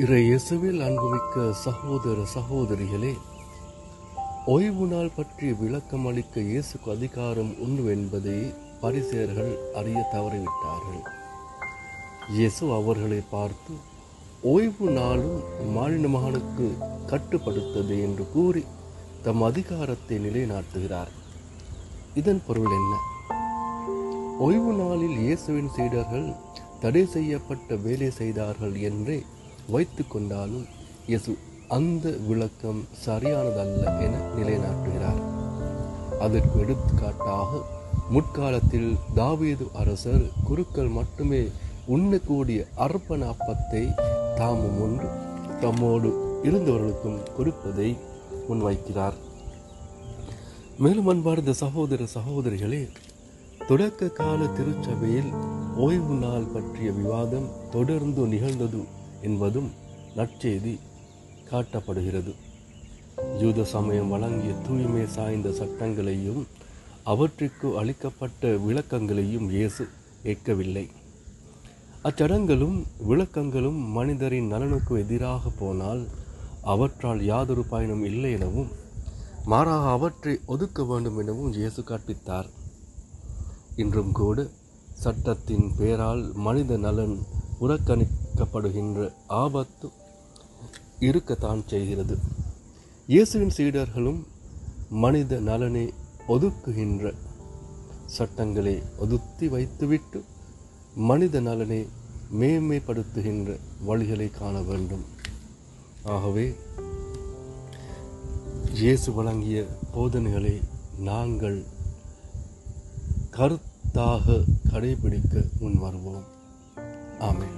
இயேசுவில் அன்புமிக்க சகோதர சகோதரிகளே, ஓய்வு நாள் பற்றி விளக்கம் அளிக்க இயேசுக்கு அதிகாரம் உண்டு என்பதை பரிசேயர்கள் அறிய தவறிவிட்டார்கள். இயேசு அவர்களை பார்த்து, ஓய்வு நாளும் மானிட மகனுக்கு கட்டுப்படுத்தது என்று கூறி தம் அதிகாரத்தை நிலைநாட்டுகிறார். இதன் பொருள் என்ன? ஓய்வு நாளில் இயேசுவின் சீடர்கள் தடை செய்யப்பட்ட வேலை செய்தார்கள் என்றே வைத்து கொண்டாலும் இயேசு அந்த விளக்கம் சரியானதல்ல என நிலைநாட்டுகிறார். அதற்கு எடுத்துக்காட்டாக முற்காலத்தில் தாவீது அரசர் குருக்கள் மட்டுமே உண்ணக்கூடிய அர்ப்பண அப்பத்தை தாமும் ஒன்று தம்மோடு இருந்தவர்களுக்கும் கொடுப்பதை முன்வைக்கிறார். மேலும் அன்பார்ந்த சகோதர சகோதரிகளே, தொடக்க கால திருச்சபையில் ஓய்வு நாள் பற்றிய விவாதம் தொடர்ந்து நிகழ்ந்தது என்பதும் நற்செய்தி காட்டப்படுகிறது. யூத சமயம் வழங்கிய தூய்மை சாய்ந்த சட்டங்களையும் அவற்றுக்கு அளிக்கப்பட்ட விளக்கங்களையும் இயேசு ஏற்கவில்லை. அச்சடங்களும் விளக்கங்களும் மனிதரின் நலனுக்கு எதிராக போனால் அவற்றால் யாதொரு பயனும் இல்லை எனவும் மாறாக அவற்றை ஒதுக்க வேண்டும் எனவும் இயேசு கற்பித்தார். இன்றும் கூட சட்டத்தின் பெயரால் மனித நலன் புறக்கணிக்கப்படுகின்ற ஆபத்து இருக்கத்தான் செய்கிறது. இயேசுவின் சீடர்களும் மனித நலனை ஒதுக்குகின்ற சட்டங்களை ஒதுக்கி வைத்துவிட்டு மனித நலனை மேன்மைப்படுத்துகின்ற வழிகளை காண வேண்டும். ஆகவே இயேசு வழங்கிய போதனைகளை நாங்கள் கருத்தாக கடைபிடிக்க முன்வருவோம். ஆமென்.